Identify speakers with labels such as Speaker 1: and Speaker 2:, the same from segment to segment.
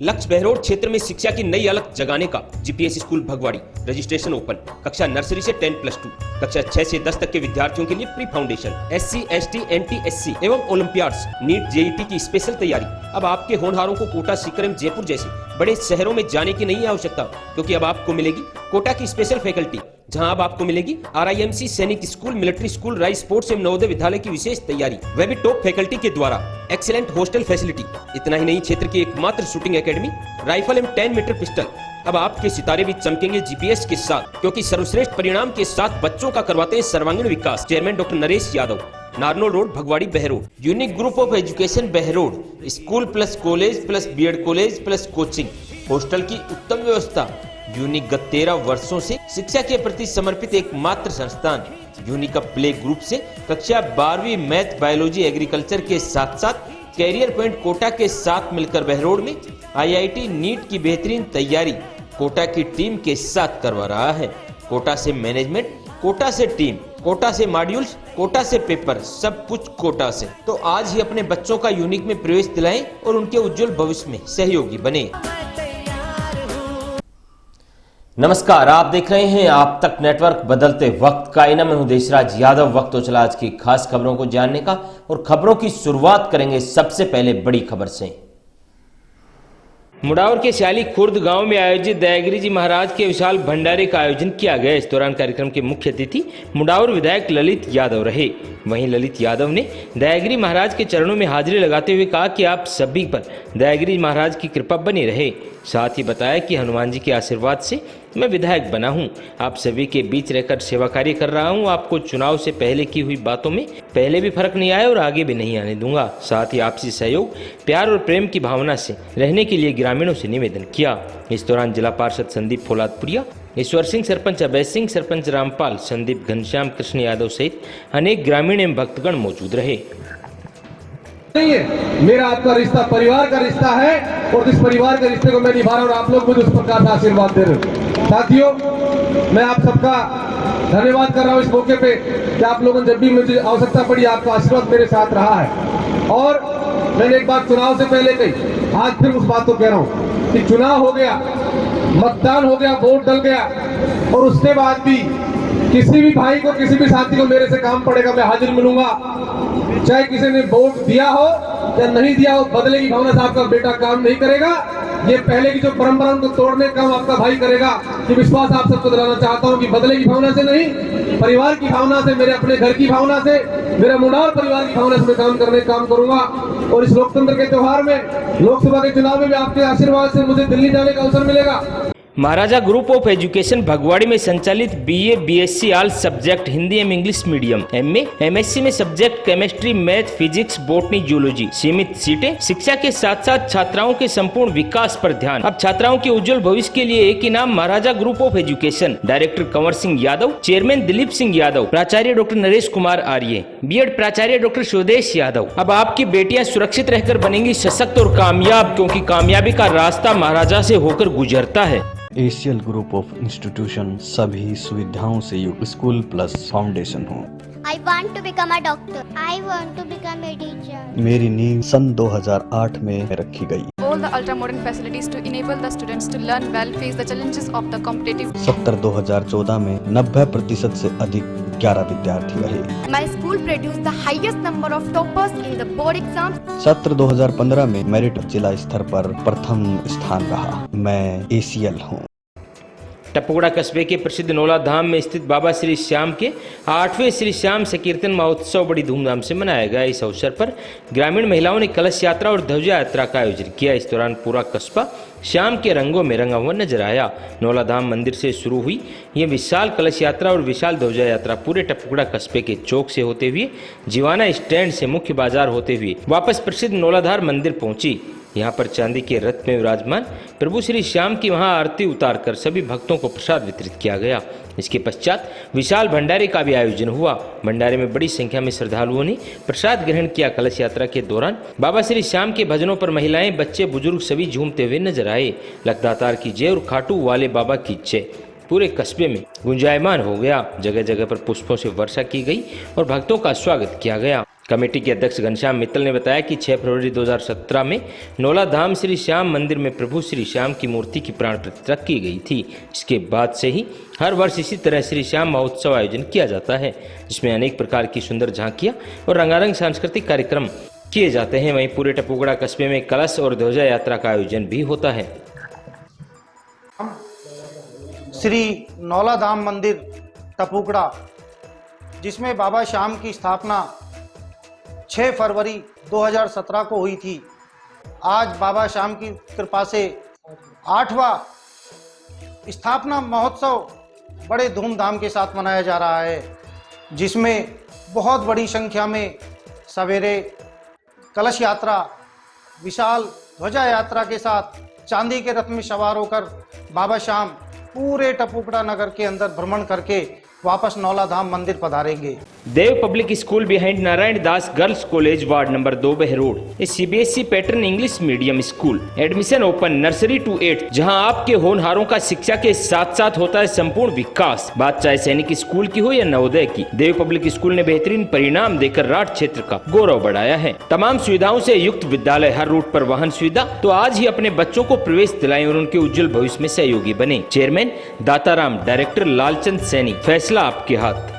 Speaker 1: लक्ष्य बहरोड क्षेत्र में शिक्षा की नई अलग जगाने का GPS school Bhagwadi. Registration open. कक्षा नर्सरी से 10+2, कक्षा 6 से 10 तक के विद्यार्थियों के लिए pre foundation, SC, ST, NT, SC एवं ओलंपियाड्स, नीट, JET की स्पेशल तैयारी। अब आपके होनहारों को कोटा, सीकर एवं जयपुर जैसे बड़े शहरों में जाने की नहीं आवश्यकता, क्योंकि अब आपको मिलेगी कोटा की स्पेशल फैकल्टी, जहां अब आपको मिलेगी RIMC सैनिक school, military school, rice sports एवं नवोदय विद्यालय की विशेष तैयारी, वह भी टॉप फैकल्टी के द्वारा। Excellent hostel facility. इतना ही नहीं, क्षेत्र की एकमात्र शूटिंग एकेडमी, राइफल एवं 10 मीटर पिस्टल। अब आपके सितारे भी चमकेंगे जीपीएस के साथ, क्योंकि सर्वश्रेष्ठ परिणाम के साथ बच्चों का करवाते हैं सर्वांगीण विकास। Chairman doctor Naresh Yadav, Narnaul road, Bhagwadi, Behror. Unique group of education Behror, school plus college plus BEd college plus coaching, hostel की उत्तम व्यवस्था। यूनिक गत 13 वर्षों से शिक्षा के प्रति समर्पित एकमात्र संस्थान। यूनिक प्ले ग्रुप से कक्षा 12वीं मैथ, बायोलॉजी, एग्रीकल्चर के साथ साथ कैरियर पॉइंट कोटा के साथ मिलकर बहरोड में IIT नीट की बेहतरीन तैयारी कोटा की टीम के साथ करवा रहा है। कोटा से मैनेजमेंट, कोटा से टीम, कोटा से मॉड्यूल्स, कोटा से पेपर, सब कुछ कोटा से। तो आज ही अपने बच्चों का यूनिक में प्रवेश दिलाएं और उनके उज्जवल भविष्य में सहयोगी बने। नमस्कार, आप देख रहे हैं आप तक नेटवर्क, बदलते वक्त का आईना। मैं हूं देशराज यादव। वक्त तो चला आज की खास खबरों को जानने का, और खबरों की शुरुआत करेंगे सबसे पहले बड़ी खबर से। मुडावर के श्याली खुर्द गांव में आयोजित दयागिरी जी महाराज के विशाल भंडारे का आयोजन किया गया। इस दौरान कार्यक्रम के मुख्य अतिथि मुडावर विधायक ललित यादव रहे। वहीं ललित यादव ने दयागिरी महाराज के चरणों में हाजिरी लगाते हुए कहा कि आप सभी पर दयागिरी महाराज की कृपा बनी रहे। साथ ही बताया कि हनुमान जी के आशीर्वाद से मैं विधायक बना हूं। आप सभी के बीच रहकर सेवा कार्य कर रहा हूं। आपको चुनाव से पहले की हुई बातों में पहले भी फर्क नहीं आया और आगे भी नहीं आने दूंगा। साथ ही आपसी सहयोग, प्यार और प्रेम की भावना से रहने के लिए ग्रामीणों से निवेदन किया। इस दौरान जिला पार्षद संदीप फौलादपुरिया, ईश्वर सिंह, सरपंच अभय सिंह, सरपंच रामपाल, संदीप, घनश्याम, कृष्ण यादव सहित अनेक ग्रामीण एवं भक्तगण मौजूद रहे।
Speaker 2: नहीं है, मेरा आपका रिश्ता परिवार का रिश्ता है और इस परिवार के रिश्ते को मैं निभा रहा हूं और आप लोग मुझे उस प्रकार से आशीर्वाद दे रहे हो। साथियों, मैं आप सबका धन्यवाद कर रहा हूं इस मौके पे कि आप लोगों ने जब भी मुझे आवश्यकता पड़ी आपका आशीर्वाद मेरे साथ रहा है। और मैंने एक बात चुनाव से पहले कही, आज फिर उस बात को कह रहा हूं कि चुनाव हो गया, मतदान हो गया, वोट डल गया, और उसके बाद भी किसी भी भाई को, किसी भी साथी को मेरे से काम पड़ेगा, मैं हाजिर मिलूंगा। चाहे किसी ने वोट दिया हो या नहीं दिया हो, बदले की भावना से आपका बेटा काम नहीं करेगा। ये पहले की जो परंपरा को तोड़ने का काम आपका भाई करेगा। ये विश्वास आप सबको दिलाना चाहता हूं कि बदले की भावना से नहीं, परिवार की भावना से, मेरे अपने घर की भावना से, मेरा मुडावर परिवार की भावना से मैं काम करूंगा। और इस लोकतंत्र के त्योहार में, लोकसभा के चुनाव में भी आपके आशीर्वाद से मुझे दिल्ली जाने का अवसर मिलेगा।
Speaker 1: महाराजा ग्रुप ऑफ एजुकेशन भगवाड़ी में संचालित BA, BSc all subject Hindi एवं इंग्लिश मीडियम, MA, MSc में subject chemistry, math, physics, botany, zoology, सीमित सीटें। शिक्षा के साथ साथ छात्राओं के संपूर्ण विकास पर ध्यान। अब छात्राओं के उज्जवल भविष्य के लिए एक ही नाम, Maharaja group of education. Director Kanwar Singh Yadav, chairman Dilip Singh Yadav, प्राचार्य डॉक्टर नरेश कुमार आर्य, BEd प्राचार्य डॉक्टर स्वदेश यादव। अब आपकी बेटियां सुरक्षित रहकर बनेंगी सशक्त और कामयाब, क्योंकि कामयाबी का रास्ता महाराजा से होकर गुजरता है।
Speaker 3: एशियल ग्रुप ऑफ इंस्टीट्यूशन सभी सुविधाओं से युक्त स्कूल प्लस फाउंडेशन हो।
Speaker 4: I want to become a doctor. I want to become a teacher.
Speaker 3: मेरी नींव सन 2008 में रखी गई।
Speaker 5: All the ultra modern facilities to enable the students to learn well, face the challenges of the competitive.
Speaker 3: सत्र 2014 में 90% से अधिक 11 विद्यार्थी रहे।
Speaker 5: My school produced the highest number of toppers in the board exams.
Speaker 3: सत्र 2015 में मेरिट जिला स्तर पर प्रथम स्थान रहा। मैं ACL हूँ।
Speaker 1: टपुगड़ा कस्बे के प्रसिद्ध नौला धाम में स्थित बाबा श्री श्याम के 8वें श्री श्याम संकीर्तन महोत्सव बड़ी धूमधाम से मनाया गया। इस अवसर पर ग्रामीण महिलाओं ने कलश यात्रा और ध्वजा यात्रा का आयोजन किया। इस दौरान पूरा कस्बा श्याम के रंगों में रंगा हुआ नजर आया। नौला धाम मंदिर से शुरू हुई यह विशाल कलश यात्रा और विशाल ध्वजा यात्रा पूरे टपुगड़ा कस्बे के चौक से होते हुए जीवाना स्टैंड से मुख्य बाजार होते हुए वापस प्रसिद्ध नौलाधार मंदिर पहुंची। यहाँ पर चांदी के रथ में विराजमान प्रभु श्री श्याम की वहाँ आरती उतारकर सभी भक्तों को प्रसाद वितरित किया गया। इसके पश्चात विशाल भंडारे का भी आयोजन हुआ। भंडारे में बड़ी संख्या में श्रद्धालुओं ने प्रसाद ग्रहण किया। कलश यात्रा के दौरान बाबा श्री श्याम के भजनों पर महिलाएं, बच्चे, बुजुर्ग सभी झूमते हुए नजर आए। लखदातार की जय और खाटू वाले बाबा की जय पूरे कस्बे में गुंजायमान हो गया। जगह जगह पर पुष्पों से वर्षा की गई और भक्तों का स्वागत किया गया।
Speaker 6: कमेटी के अध्यक्ष घनश्याम मित्तल ने बताया कि 6 फरवरी 2017 में नौला धाम श्री श्याम मंदिर में प्रभु श्री श्याम की मूर्ति की प्राण प्रतिष्ठा की गई थी। इसके बाद से ही हर वर्ष इसी तरह श्री श्याम महोत्सव आयोजन किया जाता है, जिसमें अनेक प्रकार की सुंदर झांकियां और रंगारंग सांस्कृतिक कार्यक्रम किए जाते हैं। वहीं पूरे टपुगड़ा कस्बे में कलश और ध्वजा यात्रा का आयोजन भी होता है।
Speaker 7: श्री नौला धाम मंदिर टपुगड़ा, जिसमें बाबा श्याम की स्थापना 6 फरवरी 2017 को हुई थी, आज बाबा श्याम की कृपा से 8वां स्थापना महोत्सव बड़े धूमधाम के साथ मनाया जा रहा है, जिसमें बहुत बड़ी संख्या में सवेरे कलश यात्रा, विशाल ध्वजा यात्रा के साथ चांदी के रथ में सवार होकर बाबा श्याम पूरे टपुगड़ा नगर के अंदर भ्रमण करके वापस नौला धाम मंदिर पधारेंगे।
Speaker 6: Dev public school behind Narayan Das girls college ward number 2 Behror, CBSE pattern English medium school. Admission open nursery to 8, जहां आपके होनहारों का शिक्षा के साथ साथ होता है संपूर्ण विकास। बात चाहे सैनिक स्कूल की हो या नवोदय की, देव पब्लिक स्कूल ने बेहतरीन परिणाम देकर राठ क्षेत्र का गौरव बढ़ाया है। तमाम सुविधाओं से युक्त विद्यालय, हर रूट पर वाहन सुविधा। तो आज ही अपने बच्चों को प्रवेश दिलाएं और उनके उज्जवल भविष्य में सहयोगी बने। Chairman Dataram, director Lalchand Saini. फैसला आपके हाथ।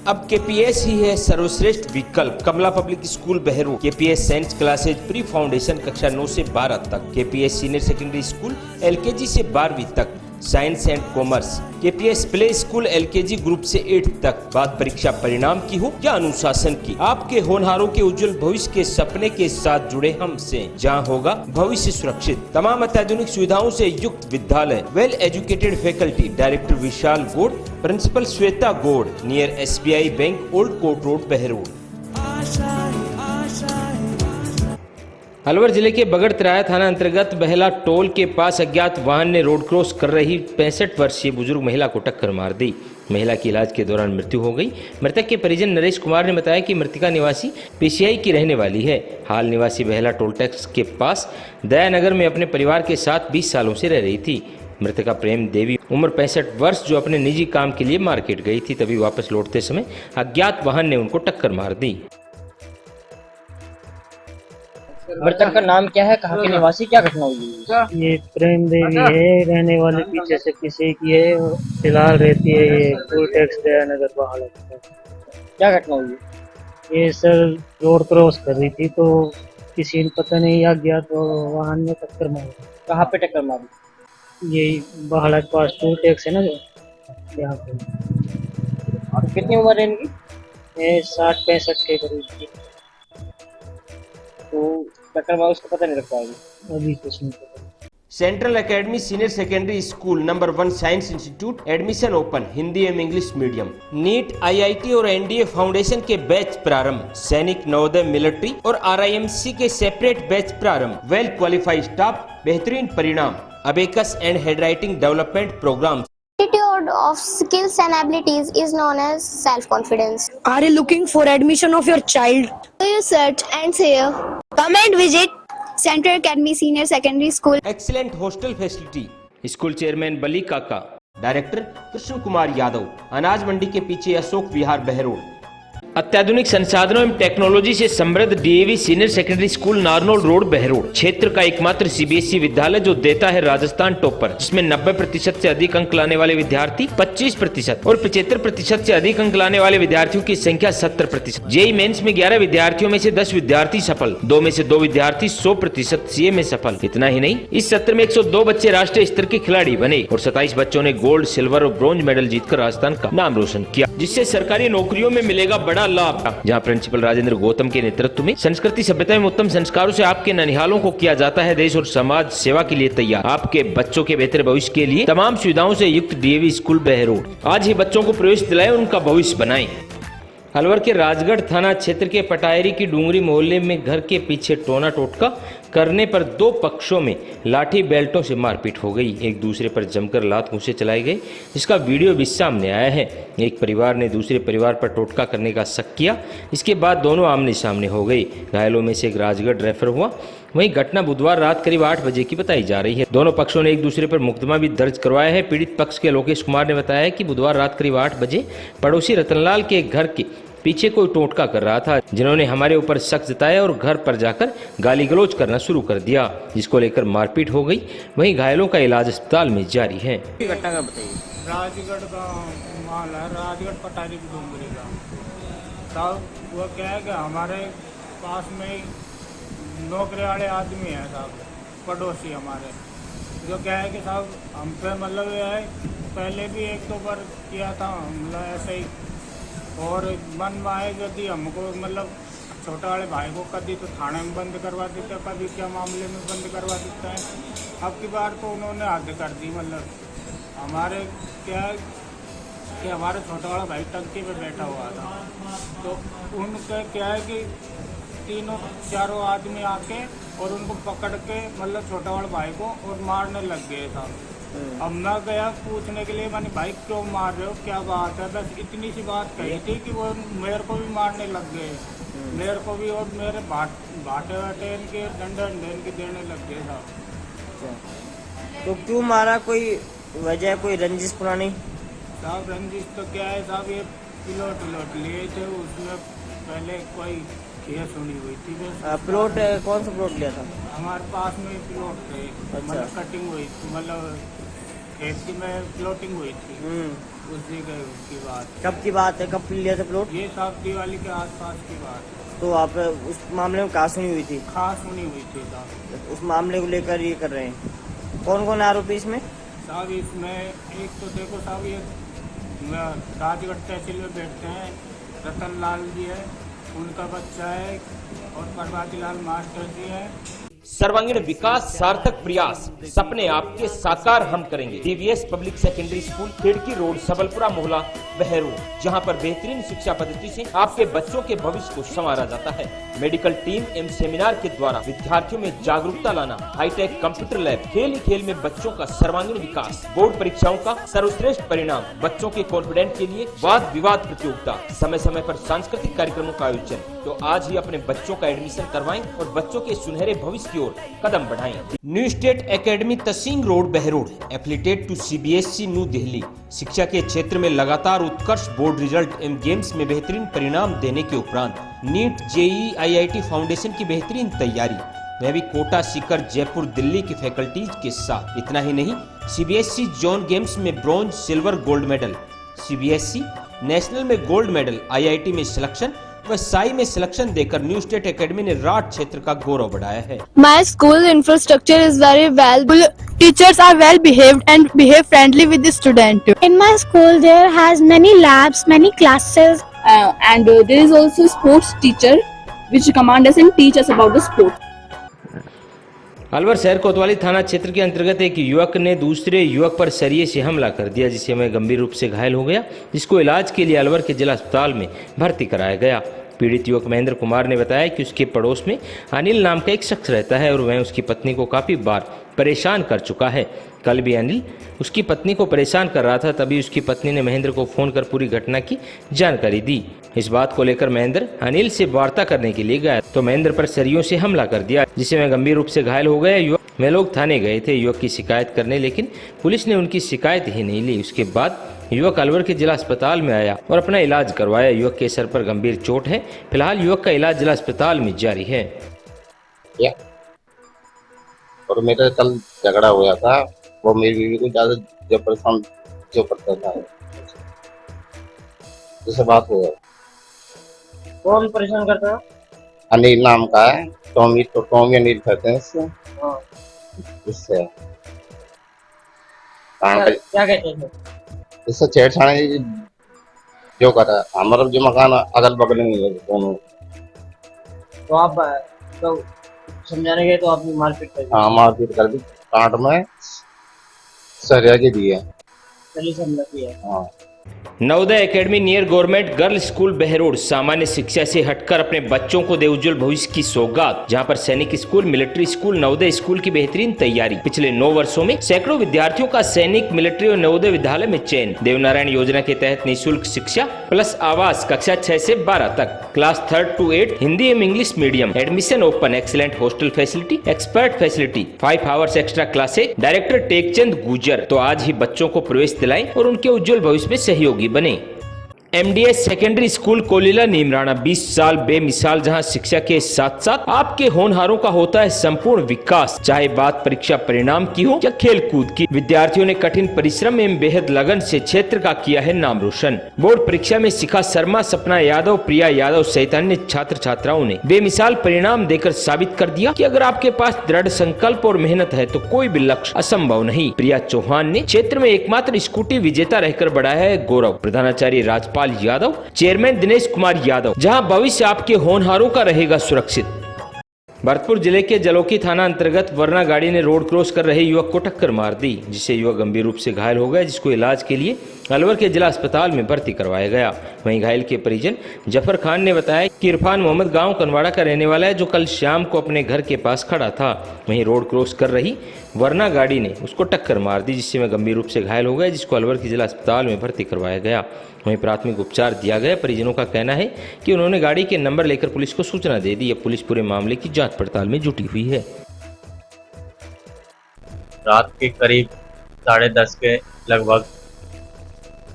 Speaker 1: अब केपीएस ही है सर्वश्रेष्ठ विकल्प। Kamla public school Behror, KPS science classes pre foundation कक्षा 9 से 12 तक, KPS senior secondary school LKG से 12वीं तक, science and commerce, KPS play school LKG group से 8 तक। बात परीक्षा परिणाम की हो या अनुशासन की, आपके होनहारों के उज्जवल भविष्य के सपने के साथ जुड़े हमसे, जहां होगा भविष्य सुरक्षित। तमाम अत्याधुनिक सुविधाओं से युक्त विद्यालय, well educated faculty. Director Vishal Gaur, principal Shweta Gaur, near SBI bank, old court road, Behror.
Speaker 6: Alwar जिले के बगड़ तिराया थाना अंतर्गत बहला टोल के पास अज्ञात वाहन ने रोड क्रॉस कर रही 65 वर्षीय बुजुर्ग महिला को टक्कर मार दी। महिला की इलाज के दौरान मृत्यु हो गई। मृतक के परिजन नरेश कुमार ने बताया कि मृतिका निवासी पीसीआई की रहने वाली है। हाल निवासी बहला टोल टैक्स के पास दयानगर में अपने परिवार के साथ 20 सालों से रह रही थी। मृतका प्रेम देवी, उम्र 65 वर्ष, जो अपने निजी काम के लिए मार्केट गई थी, तभी वापस लौटते समय अज्ञात वाहन ने उनको टक्कर मार दी।
Speaker 8: मृतक का नाम क्या है, कहाँ के निवासी, क्या घटना हुई?
Speaker 9: ये प्रेम देवी है, रहने वाले पीछे से किसी की है, फिलहाल रहती है ये टोल टैक्स दयानगर बहाल।
Speaker 8: क्या घटना हुई?
Speaker 9: ये सर रोड क्रॉस कर रही थी तो किसी ने पता नहीं अज्ञात वाहन ने टक्कर मारी।
Speaker 8: कहाँ पे टक्कर मारी?
Speaker 9: यही बहाल के पास टोल टैक्स है ना जो, यहाँ पे।
Speaker 8: और कितनी उम्र है इनकी?
Speaker 9: 60-65 के करीब की।
Speaker 8: तो टक्कर मारा, उसको पता नहीं लग पाएगी
Speaker 9: अभी कुछ नहीं पता।
Speaker 1: Central academy senior secondary school number 1 science institute, admission open Hindi एवं इंग्लिश मीडियम। नीट, आईआईटी और एनडीए फाउंडेशन के बैच प्रारंभ। सैनिक, नवोदय, मिलिट्री और आरआईएमसी के सेपरेट बैच प्रारंभ। वेल क्वालिफाइड स्टाफ, बेहतरीन परिणाम। Abacus and handwriting development programme.
Speaker 4: Attitude of skills and abilities is known as self-confidence.
Speaker 10: Are you looking for admission of your child?
Speaker 4: Do you search and save?
Speaker 10: Come and visit Central Academy Senior Secondary School.
Speaker 1: Excellent hostel facility.
Speaker 6: School chairman Bali Kaka.
Speaker 1: Director Krishna Kumar Yadav, अनाज मंडी के पीछे अशोक विहार, बहरोड।
Speaker 6: अत्याधुनिक संसाधनों एवं technology से समृद्ध DAV senior secondary school Narnaul road, Behror, क्षेत्र का एकमात्र सीबीएसई विद्यालय जो देता है राजस्थान टॉपर, जिसमें 90% से अधिक अंक लाने वाले विद्यार्थी 25% और 75% से अधिक अंक लाने वाले विद्यार्थियों की संख्या 70%। जेई मेंस में 11 विद्यार्थियों में से 10 विद्यार्थी सफल, 2 में से 2 विद्यार्थी 100% सीए में सफल। इतना ही नहीं, इस सत्र में 102 बच्चे राष्ट्रीय स्तर के खिलाड़ी बने और 27 बच्चों ने गोल्ड, सिल्वर और ब्रॉन्ज मेडल जीतकर राजस्थान का नाम रोशन किया, जिससे सरकारी नौकरियों में मिलेगा बड़ा लाभ। जहां प्रिंसिपल राजेंद्र गौतम के नेतृत्व में संस्कृति, सभ्यता एवं उत्तम संस्कारों से आपके ननिहालों को किया जाता है देश और समाज सेवा के लिए तैयार। आपके बच्चों के बेहतर भविष्य के लिए तमाम सुविधाओं से युक्त डीएवी स्कूल, बहरोड। आज ही बच्चों को प्रवेश दिलाएं, उनका भविष्य बनाएं। अलवर के राजगढ़ थाना क्षेत्र के पटायरी की डूंगरी मोहल्ले में घर के पीछे टोना टोटका करने पर 2 पक्षों में लाठी बेल्टों से मारपीट हो गई। एक दूसरे पर जमकर लात मुँह से चलाए गए, जिसका वीडियो भी सामने आया है। एक परिवार ने दूसरे परिवार पर टोटका करने का शक किया, इसके बाद दोनों आमने सामने हो गए। घायलों में से एक राजगढ़ रेफर हुआ। वहीं घटना बुधवार रात करीब 8 बजे की बताई जा रही है। दोनों पक्षों ने एक दूसरे पर मुकदमा भी दर्ज करवाया है। पीड़ित पक्ष के लोकेश कुमार ने बताया कि बुधवार रात करीब 8 बजे पड़ोसी रतनलाल के घर के पीछे कोई टोटका कर रहा था, जिन्होंने हमारे ऊपर शक जताया और घर पर जाकर गाली गलौज करना शुरू कर दिया, जिसको लेकर मारपीट हो गई। वहीं घायलों का इलाज अस्पताल में जारी है।
Speaker 8: घटना का बताइए।
Speaker 11: राजगढ़ का माल है, राजगढ़ पटारी की डूंगरी का साहब। वो क्या है कि हमारे पास में नौकरी वाले आदमी हैं साहब, पड़ोसी हमारे, जो क्या है कि साहब हम पे मतलब ये है, पहले भी एक दो बार किया था मतलब ऐसे ही, और मन में आए यदि हमको मतलब छोटे वाले भाई को कभी तो थाने में बंद करवा देते हैं, कभी क्या मामले में बंद करवा देता है। अब की बार तो उन्होंने हद कर दी। मतलब हमारे क्या है कि हमारे छोटा वाला भाई टंकी पे बैठा हुआ था, तो उनके क्या है कि तीनों चारों आदमी आके और उनको पकड़ के मतलब छोटा वाला भाई को और मारने लग गए था। अब मैं गया पूछने के लिए, मैंने भाई क्यों मार रहे हो, क्या बात है, बस इतनी सी बात कही थी कि वो मेरे को भी मारने लग गए, मेरे को भी, और मेरे भाटे वाटे इनके डंडे इनके देने लग गए था।
Speaker 8: तो क्यों मारा, कोई वजह, कोई रंजिश पुरानी?
Speaker 11: साहब रंजिश तो क्या है साहब, ये प्लॉट लिए थे, उसमें पहले कोई केस होनी हुई थी।
Speaker 8: प्लॉट कौन सा प्लॉट लिया था?
Speaker 11: हमारे पास में प्लॉट थे।
Speaker 8: अच्छा।
Speaker 11: मतलब कटिंग हुई थी, मतलब खेती में प्लॉटिंग हुई थी, उसी की बात।
Speaker 8: कब की बात है, कब लिया था प्लॉट?
Speaker 11: ये साहब दिवाली के आसपास की बात है।
Speaker 8: तो आप उस मामले में कहाँ सुनी हुई थी?
Speaker 11: खास सुनी हुई थी साहब।
Speaker 8: उस मामले को लेकर ये कर रहे हैं। कौन कौन आरोपी इसमें?
Speaker 11: साहब इसमें एक तो देखो साहब, ये राजगढ़ तहसील में बैठते हैं रतन लाल जी है, उनका बच्चा है, और प्रभाती लाल मास्टर जी है।
Speaker 1: सर्वांगीण विकास, सार्थक प्रयास, सपने आपके साकार हम करेंगे। डीवीएस पब्लिक सेकेंडरी स्कूल, खिड़की रोड, सबलपुरा मोहल्ला, बहरोड, जहां पर बेहतरीन शिक्षा पद्धति से आपके बच्चों के भविष्य को संवारा जाता है। मेडिकल टीम एवं सेमिनार के द्वारा विद्यार्थियों में जागरूकता लाना, हाईटेक कंप्यूटर लैब, खेल ही खेल में बच्चों का सर्वांगीण विकास, बोर्ड परीक्षाओं का सर्वश्रेष्ठ परिणाम, बच्चों के कॉन्फिडेंट के लिए वाद विवाद प्रतियोगिता, समय समय पर सांस्कृतिक कार्यक्रमों का आयोजन। तो आज ही अपने बच्चों का एडमिशन करवाएं और बच्चों के सुनहरे भविष्य की ओर कदम बढ़ाएं। New state academy Tasing road, Behror, affiliated to CBSE new Delhi. शिक्षा के क्षेत्र में लगातार उत्कर्ष बोर्ड रिजल्ट एवं गेम्स में बेहतरीन परिणाम देने के उपरांत नीट, जेईई, आईआईटी फाउंडेशन की बेहतरीन तैयारी, वह भी कोटा, सीकर, जयपुर, दिल्ली की फैकल्टीज के साथ। इतना ही नहीं, सीबीएसई जोन गेम्स में bronze, silver, gold medal, CBSE national में गोल्ड मेडल, आईआईटी में सिलेक्शन व साई में सिलेक्शन देकर न्यू स्टेट एकेडमी ने राठ क्षेत्र का गौरव बढ़ाया है।
Speaker 10: My school infrastructure is very well. Teachers are well behaved and behave friendly with the student. In my school, there has many labs, many classes,
Speaker 12: and there is also sports teacher which command us and teach us about the sport.
Speaker 6: Alwar शहर कोतवाली थाना क्षेत्र के अंतर्गत एक युवक ने दूसरे युवक पर सरिये से हमला कर दिया, जिससे वह गंभीर रूप से घायल हो गया, जिसको इलाज के लिए अलवर के जिला अस्पताल में भर्ती कराया गया। पीड़ित युवक महेंद्र कुमार ने बताया कि उसके पड़ोस में अनिल नाम का एक शख्स रहता है और वह उसकी पत्नी को काफ़ी बार परेशान कर चुका है। कल भी अनिल उसकी पत्नी को परेशान कर रहा था, तभी उसकी पत्नी ने महेंद्र को फोन कर पूरी घटना की जानकारी दी। इस बात को लेकर महेंद्र अनिल से वार्ता करने के लिए गया तो महेंद्र पर सरियों से हमला कर दिया, जिससे वह गंभीर रूप से घायल हो गया। युवक वे लोग थाने गए थे युवक की शिकायत करने, लेकिन पुलिस ने उनकी शिकायत ही नहीं ली। उसके बाद युवक अलवर के जिला अस्पताल में आया और अपना इलाज करवाया। युवक के सर पर गंभीर चोट है। फिलहाल युवक का इलाज जिला अस्पताल में जारी है।
Speaker 13: और मेरा कल झगड़ा हुआ था, वो मेरी बीवी को ज्यादा जबरदस्त जो करता था, जिससे बात हुआ।
Speaker 8: कौन परेशान करता है?
Speaker 13: अनिल नाम का है, टॉमी अनिल कहते हैं इससे।
Speaker 8: क्या कहते हैं?
Speaker 13: इससे छेड़छाड़ी जो कर रहा है। हमारा जो मकान अगल बगल में है दोनों।
Speaker 8: तो आप तो समझाने गए तो आपने मारपीट कर दी?
Speaker 13: हाँ, मारपीट कर दी, कांट में सरिया के दिए।
Speaker 8: चलिए समझा दिया।
Speaker 13: हाँ।
Speaker 6: Navodaya academy near government girls school Behror सामान्य शिक्षा से हटकर अपने बच्चों को दे उज्जवल भविष्य की सौगात, जहां पर सैनिक school, military school, Navodaya school की बेहतरीन तैयारी। पिछले 9 वर्षों में सैकड़ों विद्यार्थियों का सैनिक, मिलिट्री और नवोदय विद्यालय में चयन। देवनारायण योजना के तहत निःशुल्क शिक्षा प्लस आवास, कक्षा 6 से 12 तक, क्लास 3 to 8 हिंदी एवं English medium, admission open, excellent hostel facility, expert facility, 5 hours extra classes. Director Tekchand गुजर। तो आज ही बच्चों को प्रवेश दिलाएं और उनके उज्जवल भविष्य में सहयोगी बने। MDS secondary school Kolila Neemrana 20 साल बेमिसाल, जहां शिक्षा के साथ साथ आपके होनहारों का होता है संपूर्ण विकास। चाहे बात परीक्षा परिणाम की हो या खेल कूद की, विद्यार्थियों ने कठिन परिश्रम एवं बेहद लगन से क्षेत्र का किया है नाम रोशन। बोर्ड परीक्षा में शिखा शर्मा, सपना यादव, प्रिया यादव सहित अन्य छात्र छात्राओं ने बेमिसाल परिणाम देकर साबित कर दिया कि अगर आपके पास दृढ़ संकल्प और मेहनत है तो कोई भी लक्ष्य असंभव नहीं। प्रिया चौहान ने क्षेत्र में एकमात्र स्कूटी विजेता रहकर बढ़ाया है गौरव। प्रधानाचार्य राजपाल यादव, चेयरमैन दिनेश कुमार यादव, जहां भविष्य आपके होनहारों का रहेगा सुरक्षित। भरतपुर जिले के जलोकी थाना अंतर्गत वरना गाड़ी ने रोड क्रॉस कर रहे युवक को टक्कर मार दी, जिससे युवक गंभीर रूप से घायल हो गया, जिसको इलाज के लिए अलवर के जिला अस्पताल में भर्ती करवाया गया। वहीं घायल के परिजन जफर खान ने बताया कि इरफान मोहम्मद गांव कनवाड़ा का रहने वाला है, जो कल शाम को अपने घर के पास खड़ा था। वहीं रोड क्रॉस कर रही वरना गाड़ी ने उसको टक्कर मार दी, जिससे वह गंभीर रूप से घायल हो गया, जिसको अलवर के जिला अस्पताल में भर्ती करवाया गया। वहीं प्राथमिक उपचार दिया गया। परिजनों का कहना है कि उन्होंने गाड़ी के नंबर लेकर पुलिस को सूचना दे दी। अब पुलिस पूरे मामले की जांच पड़ताल में जुटी हुई है।
Speaker 14: रात के करीब 10:30 के लगभग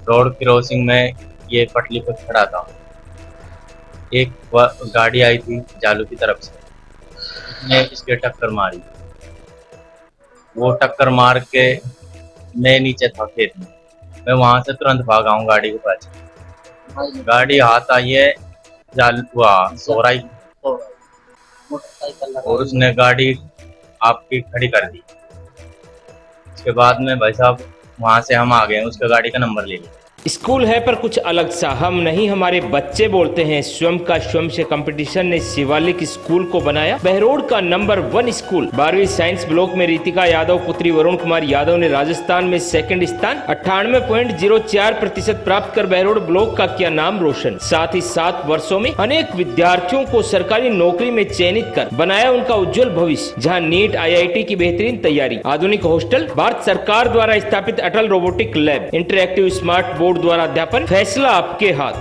Speaker 14: रोड क्रॉसिंग में ये पटली पर खड़ा था। एक गाड़ी आई थी जालू की तरफ से, उसने इसके टक्कर मारी। वो टक्कर मार के मैं नीचे था खेत में, मैं वहां से तुरंत भागा हूँ गाड़ी के पास। गाड़ी हाथ आई है सोराई, और उसने गाड़ी आपकी खड़ी कर दी। उसके बाद में भाई साहब वहां से हम आ गए, उसका गाड़ी का नंबर ले लिया।
Speaker 6: स्कूल है पर कुछ अलग सा, हम नहीं हमारे बच्चे बोलते हैं। स्वयं का स्वयं से कंपटीशन ने शिवालिक स्कूल को बनाया बहरोड़ का नंबर 1 स्कूल। 12वीं साइंस ब्लॉक में रितिका यादव पुत्री वरुण कुमार यादव ने राजस्थान में सेकंड स्थान 98.04% प्राप्त कर बहरोड़ ब्लॉक का किया नाम रोशन। साथ ही 7 वर्षों में अनेक विद्यार्थियों को सरकारी नौकरी में चयनित कर बनाया उनका उज्जवल भविष्य। जहाँ नीट IIT की बेहतरीन तैयारी, आधुनिक हॉस्टल, भारत सरकार द्वारा स्थापित Atal robotic lab, interactive smart board द्वारा अध्यापन, फैसला आपके हाथ।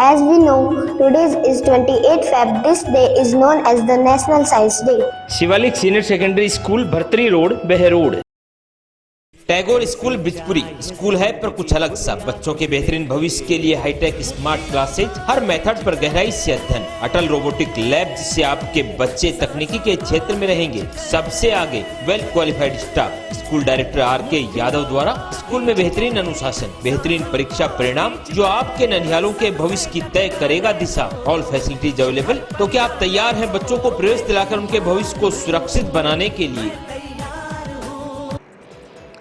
Speaker 4: As we know, today is 28 Feb. This day is known as the National Science Day.
Speaker 6: Shivalik senior secondary school, Bhartari road, Behror. Tagore school Bijpuri school है पर कुछ अलग सा। बच्चों के बेहतरीन भविष्य के लिए हाईटेक स्मार्ट क्लासेज, हर मेथड पर गहराई से अध्ययन, अटल रोबोटिक लैब, जिससे आपके बच्चे तकनीकी के क्षेत्र में रहेंगे सबसे आगे, well qualified staff. School director RK Yadav द्वारा स्कूल में बेहतरीन अनुशासन, बेहतरीन परीक्षा परिणाम, जो आपके ननिहालों के भविष्य की तय करेगा दिशा। All facilities available. तो क्या आप तैयार हैं बच्चों को प्रवेश दिलाकर उनके भविष्य को सुरक्षित बनाने के लिए?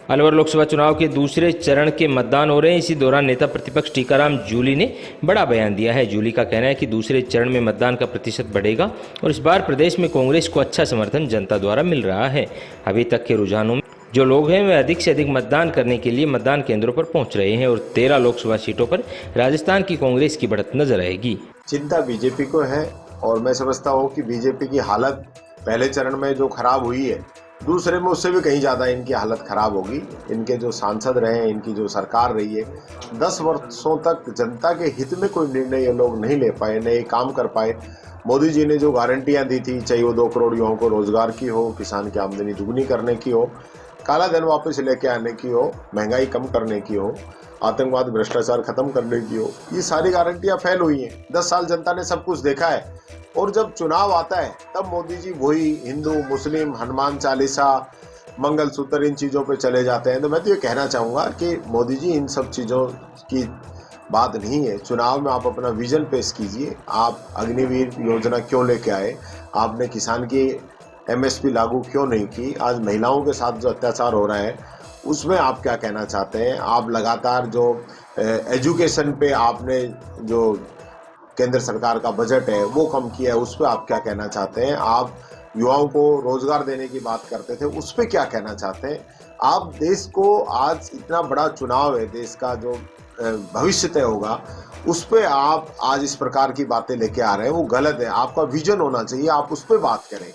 Speaker 6: अलवर लोकसभा चुनाव के दूसरे चरण के मतदान हो रहे हैं। इसी दौरान नेता प्रतिपक्ष टीकाराम जूली ने बड़ा बयान दिया है। जूली का कहना है कि दूसरे चरण में मतदान का प्रतिशत बढ़ेगा और इस बार प्रदेश में कांग्रेस को अच्छा समर्थन जनता द्वारा मिल रहा है। अभी तक के रुझानों में जो लोग हैं वे अधिक से अधिक मतदान करने के लिए मतदान केंद्रों पर पहुंच रहे हैं और 13 लोकसभा सीटों पर राजस्थान की कांग्रेस की बढ़त नजर आएगी।
Speaker 15: चिंता बीजेपी को है और मैं समझता हूँ कि बीजेपी की हालत पहले चरण में जो खराब हुई है, दूसरे में उससे भी कहीं ज़्यादा इनकी हालत खराब होगी। इनके जो सांसद रहे हैं, इनकी जो सरकार रही है, 10 वर्षों तक जनता के हित में कोई निर्णय ये लोग नहीं ले पाए, नहीं काम कर पाए। मोदी जी ने जो गारंटियां दी थी, चाहे वो 2 करोड़ युवाओं को रोजगार की हो, किसान की आमदनी दुगनी करने की हो, काला धन वापस लेके आने की हो, महंगाई कम करने की हो, आतंकवाद भ्रष्टाचार खत्म करने की हो, ये सारी गारंटियां फेल हुई हैं। 10 साल जनता ने सब कुछ देखा है और जब चुनाव आता है तब मोदी जी वही हिंदू, मुस्लिम, हनुमान चालीसा, मंगलसूत्र, इन चीज़ों पे चले जाते हैं। तो मैं तो ये कहना चाहूँगा कि मोदी जी इन सब चीज़ों की बात नहीं है। चुनाव में आप अपना विजन पेश कीजिए। आप अग्निवीर योजना क्यों लेके आए? आपने किसान की MSP लागू क्यों नहीं की? आज महिलाओं के साथ जो अत्याचार हो रहा है उसमें आप क्या कहना चाहते हैं? आप लगातार जो एजुकेशन पे आपने जो केंद्र सरकार का बजट है वो कम किया है, उस पर आप क्या कहना चाहते हैं? आप युवाओं को रोजगार देने की बात करते थे, उस पर क्या कहना चाहते हैं? आप देश को, आज इतना बड़ा चुनाव है, देश का जो भविष्य तय होगा, उस पर आप आज इस प्रकार की बातें लेके आ रहे हैं, वो गलत है। आपका विजन होना चाहिए, आप उस पर बात करें।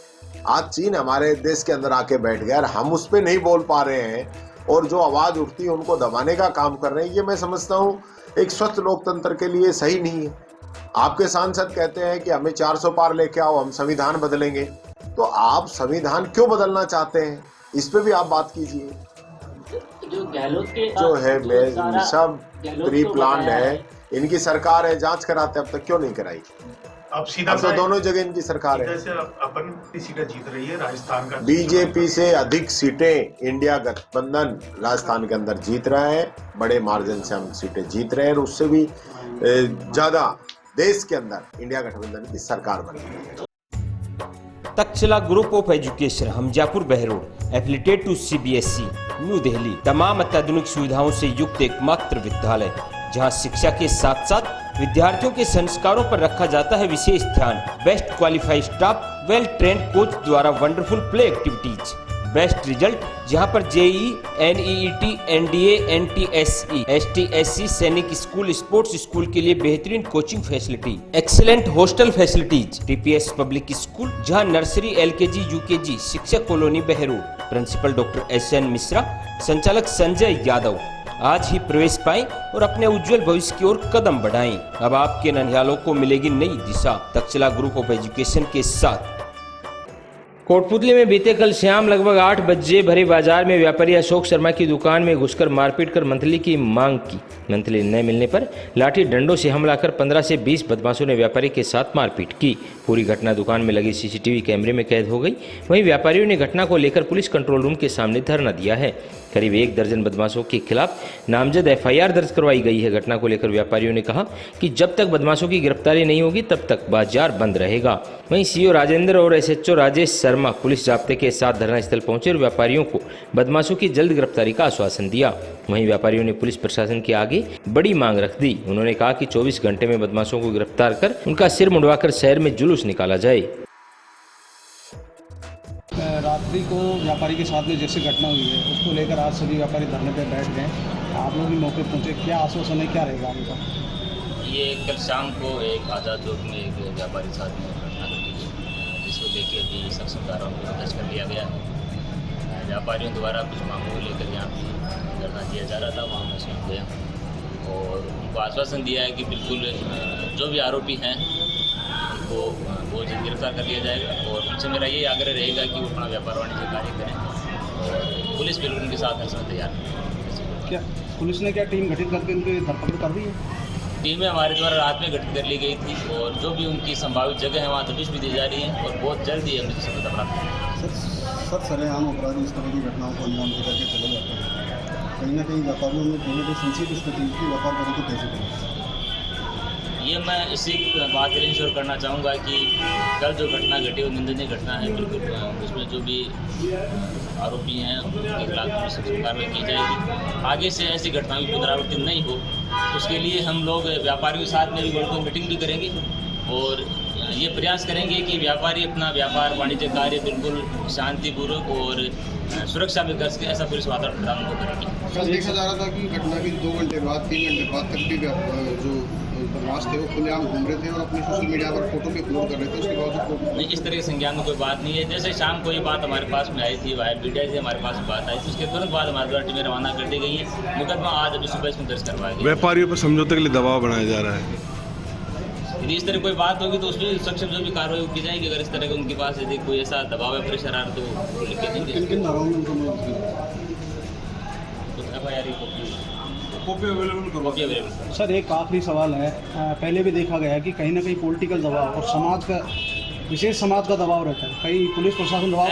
Speaker 15: आज चीन हमारे देश के अंदर आके बैठ गया और हम उस पर नहीं बोल पा रहे हैं और जो आवाज़ उठती है उनको दबाने का काम कर रहे हैं। ये मैं समझता हूँ एक स्वस्थ लोकतंत्र के लिए सही नहीं है। आपके सांसद कहते हैं कि हमें 400 पार लेके आओ, हम संविधान बदलेंगे, तो आप संविधान क्यों बदलना चाहते हैं? इस पे भी आप बात कीजिए। जो है सब प्री प्लान है, इनकी सरकार है, जांच कराते, अब तक क्यों नहीं कराई?
Speaker 16: अब सीधा
Speaker 15: अब तो दोनों जगह इनकी सरकार है।
Speaker 16: अपन सीटें जीत रही है राजस्थान का।
Speaker 15: बीजेपी से अधिक सीटें इंडिया गठबंधन राजस्थान के अंदर जीत रहा है, बड़े मार्जिन से हम सीटें जीत रहे हैं, और उससे भी ज्यादा देश के अंदर इंडिया गठबंधन की सरकार बन रही है।
Speaker 1: Takshashila group of education Hamzapur Behror affiliated to CBSE New Delhi तमाम अत्याधुनिक सुविधाओं से युक्त एकमात्र विद्यालय जहां शिक्षा के साथ साथ विद्यार्थियों के संस्कारों पर रखा जाता है विशेष ध्यान। Best qualified staff, well trained coach द्वारा wonderful play activities, best result जहां पर JEE, NEET, NDA, NTSE, STSC Sainik school, sports school के लिए बेहतरीन coaching facility, excellent hostel facilities, TPS public school जहां नर्सरी, LKG, UKG, शिक्षक colony Behror, principal doctor SN Mishra, संचालक संजय यादव। आज ही प्रवेश पाएं और अपने उज्जवल भविष्य की ओर कदम बढ़ाएं। अब आपके नन्हालों को मिलेगी नई दिशा तक्षशिला ग्रुप ऑफ एजुकेशन के साथ।
Speaker 6: कोटपुतली में बीते कल शाम लगभग 8 बजे भरे बाजार में व्यापारी अशोक शर्मा की दुकान में घुसकर मारपीट कर मंथली की मांग की। मंथली न मिलने पर लाठी डंडों से हमला कर 15 से 20 बदमाशों ने व्यापारी के साथ मारपीट की। पूरी घटना दुकान में लगे CCTV कैमरे में कैद हो गई। वहीं व्यापारियों ने घटना को लेकर पुलिस कंट्रोल रूम के सामने धरना दिया है। करीब 1 दर्जन बदमाशों के खिलाफ नामजद FIR दर्ज करवाई गई है। घटना को लेकर व्यापारियों ने कहा कि जब तक बदमाशों की गिरफ्तारी नहीं होगी तब तक बाजार बंद रहेगा। वहीं CO राजेंद्र और SHO राजेश शर्मा पुलिस जाब्ते के साथ धरना स्थल पहुंचे और व्यापारियों को बदमाशों की जल्द गिरफ्तारी का आश्वासन दिया। वहीं व्यापारियों ने पुलिस प्रशासन के आगे बड़ी मांग रख दी। उन्होंने कहा कि 24 घंटे में बदमाशों को गिरफ्तार कर उनका सिर मुंडवाकर शहर में जुलूस निकाला जाए।
Speaker 17: रात्रि को व्यापारी के साथ में जैसे घटना हुई है उसको लेकर आज सभी व्यापारी धरने पर बैठ गए। आप लोग भी मौके पहुंचे, क्या आश्वासन है, क्या रहेगा उनका?
Speaker 18: ये कल शाम को एक आज़ाद चौक में एक व्यापारी के साथ में घटना घटी है, जिसको लेकर अभी सख्त धाराओं को दर्ज कर लिया गया है। व्यापारियों द्वारा कुछ मांगों को लेकर यहाँ पर धरना दिया जा रहा था, वहाँ मैं स्वयं गया और उनको आश्वासन दिया है कि बिल्कुल जो भी आरोपी हैं उनको बहुत जल्द गिरफ्तार कर लिया जाएगा। और उनसे मेरा ये आग्रह रहेगा कि वो अपना व्यापार वाणिज्य कार्य करें और पुलिस बिल्कुल उनके साथ हर समय तैयार है।
Speaker 17: क्या पुलिस ने क्या टीम गठित करके उनकी धरपकड़ कर दी है?
Speaker 18: टीमें हमारे द्वारा रात में गठित कर ली गई थी और जो भी उनकी संभावित जगह है वहाँ तफ्तीश भी दी जा रही है और बहुत जल्द ही हम इस सफलता प्राप्त करेंगे।
Speaker 19: सर सरेआम अपराधी इस तरह की घटनाओं को अंजाम दे करके चले जाते हैं, कहीं ना कहीं व्यापारियों में कहीं ना कहीं संचित स्थिति की व्यापार करें तो कैसे करें?
Speaker 18: ये मैं इसी बात के लिए इंश्योर करना चाहूँगा कि कल जो घटना घटी वो निंदनीय घटना है बिल्कुल। उसमें जो भी आरोपी हैं उनके खिलाफ सख्त कार्रवाई की जाएगी। आगे से ऐसी घटनाओं की पुनरावृत्ति नहीं हो उसके लिए हम लोग व्यापारियों के साथ में भी बड़ी मीटिंग भी करेंगे और ये प्रयास करेंगे कि व्यापारी अपना व्यापार वाणिज्य कार्य बिल्कुल शांतिपूर्वक और सुरक्षा में कर सके, ऐसा पुलिस वातावरण प्रदान को करेगी।
Speaker 19: कल देखा जा रहा था कि घटना के 2 घंटे बाद 3 घंटे बाद तक भी जो बदमाश थे वो खुलेआम घूम रहे थे और अपनी सोशल मीडिया पर फोटो भी अपलोड कर रहे थे। उसके बावजूद
Speaker 18: नहीं, इस तरह के संज्ञान में कोई बात नहीं है। जैसे शाम को ये बात हमारे पास में आई थी, वायर मीडिया से हमारे पास बात आई थी, उसके तुरंत बाद हमारे द्वारा टीमें रवाना कर दी गई है। मुकदमा आज अभी सुबह इसमें दर्ज करवाया गया।
Speaker 20: व्यापारियों पर समझौते के लिए दबाव बनाया जा रहा है।
Speaker 18: यदि इस तरह कोई बात होगी तो उसमें सक्षम जो भी कार्रवाई की जाएगी। अगर इस तरह के उनके पास यदि कोई ऐसा दबाव है, प्रेशर आ रहा तो लिख के देंगे।
Speaker 17: सर एक आखिरी सवाल है, पहले भी देखा गया है कि कहीं ना कहीं पॉलिटिकल दबाव और समाज का विशेष समाज का दबाव रहता है, कहीं पुलिस प्रशासन दबाव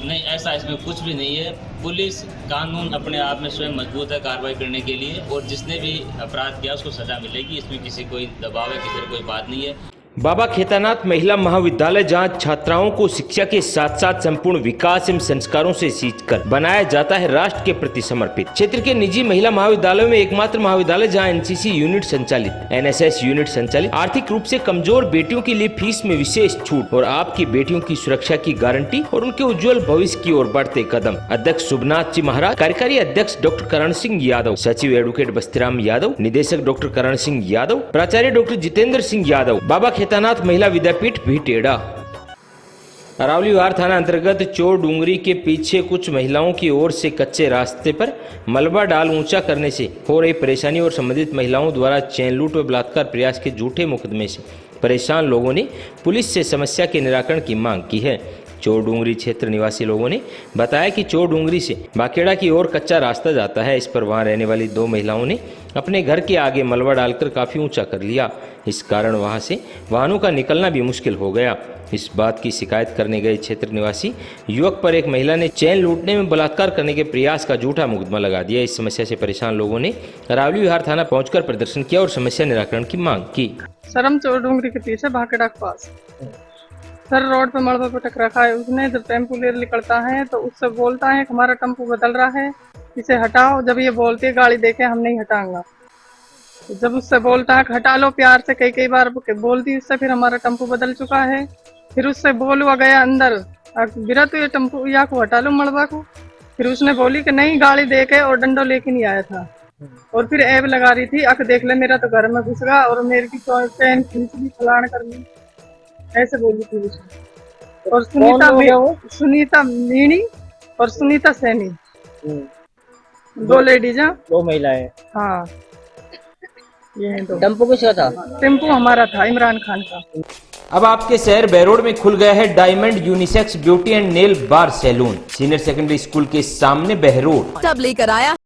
Speaker 18: नहीं, ऐसा इसमें कुछ भी नहीं है। पुलिस कानून अपने आप में स्वयं मजबूत है कार्रवाई करने के लिए और जिसने भी अपराध किया उसको सजा मिलेगी। इसमें किसी कोई दबाव है, किसी कोई बात नहीं है।
Speaker 6: बाबा खेतानाथ महिला महाविद्यालय जहां छात्राओं को शिक्षा के साथ साथ संपूर्ण विकास एवं संस्कारों से सींचकर बनाया जाता है राष्ट्र के प्रति समर्पित। क्षेत्र के निजी महिला महाविद्यालयों में एकमात्र महाविद्यालय जहां NCC यूनिट संचालित, NSS यूनिट संचालित, आर्थिक रूप से कमजोर बेटियों के लिए फीस में विशेष छूट और आपकी बेटियों की सुरक्षा की गारंटी और उनके उज्जवल भविष्य की ओर बढ़ते कदम। अध्यक्ष शुभनाथ जी महाराज, कार्यकारी अध्यक्ष डॉक्टर करण सिंह यादव, सचिव एडवोकेट बस्तीराम यादव, निदेशक डॉक्टर करण सिंह यादव, प्राचार्य डॉक्टर जितेंद्र सिंह यादव। बाबा खेतानाथ महिला विद्यापीठ भीटेड़ा। अरावली विहार थाना अंतर्गत चोर डूंगरी के पीछे कुछ महिलाओं की ओर से कच्चे रास्ते पर मलबा डाल ऊंचा करने से हो रही परेशानी और संबंधित महिलाओं द्वारा चैन लूट व बलात्कार प्रयास के झूठे मुकदमे से परेशान लोगों ने पुलिस से समस्या के निराकरण की मांग की है। चोरडूंगरी क्षेत्र निवासी लोगों ने बताया कि चोरडूंगरी से बाकेड़ा की ओर कच्चा रास्ता जाता है। इस पर वहां रहने वाली 2 महिलाओं ने अपने घर के आगे मलबा डालकर काफी ऊंचा कर लिया। इस कारण वहां से वाहनों का निकलना भी मुश्किल हो गया। इस बात की शिकायत करने गए क्षेत्र निवासी युवक पर एक महिला ने चैन लूटने में बलात्कार करने के प्रयास का झूठा मुकदमा लगा दिया। इस समस्या से परेशान लोगों ने अरावली विहार थाना पहुंचकर प्रदर्शन किया और समस्या निराकरण की मांग की।
Speaker 21: सर हम चोरडूंगरी के पीछे भाकेड़ा के पास सर रोड पे मलबा पटक रखा है उसने। जब टेम्पो ले निकलता है तो उससे बोलता है कि हमारा टेम्पो बदल रहा है, इसे हटाओ। जब ये बोलती है गाड़ी देखे हम नहीं हटाऊंगा। जब उससे बोलता है हटा लो प्यार से, कई बार बोलती उससे, फिर हमारा टेम्पो बदल चुका है। फिर उससे बोलवा गया अंदर, बिरा तो ये टेम्पो या को हटा लो मलबा को। फिर उसने बोली कि नहीं गाड़ी दे के और डंडो लेके नहीं आया था। और फिर ऐब लगा रही थी, अक देख ले मेरा तो घर में घुस गया और मेरे की चैन खींच ली, फलान कर ली, ऐसे बोली थी उसने। और सुनीता मीणी और सुनीता सैनी 2 लेडीज हैं,
Speaker 8: 2 महिलाएं।
Speaker 21: हाँ ये तो।
Speaker 8: टेम्पो किसका था?
Speaker 21: टेम्पो हमारा था, इमरान खान का।
Speaker 6: अब आपके शहर बहरोड में खुल गया है diamond unisex beauty and nail bar salon. Senior secondary school के सामने बहरोड।
Speaker 22: तब लेकर आया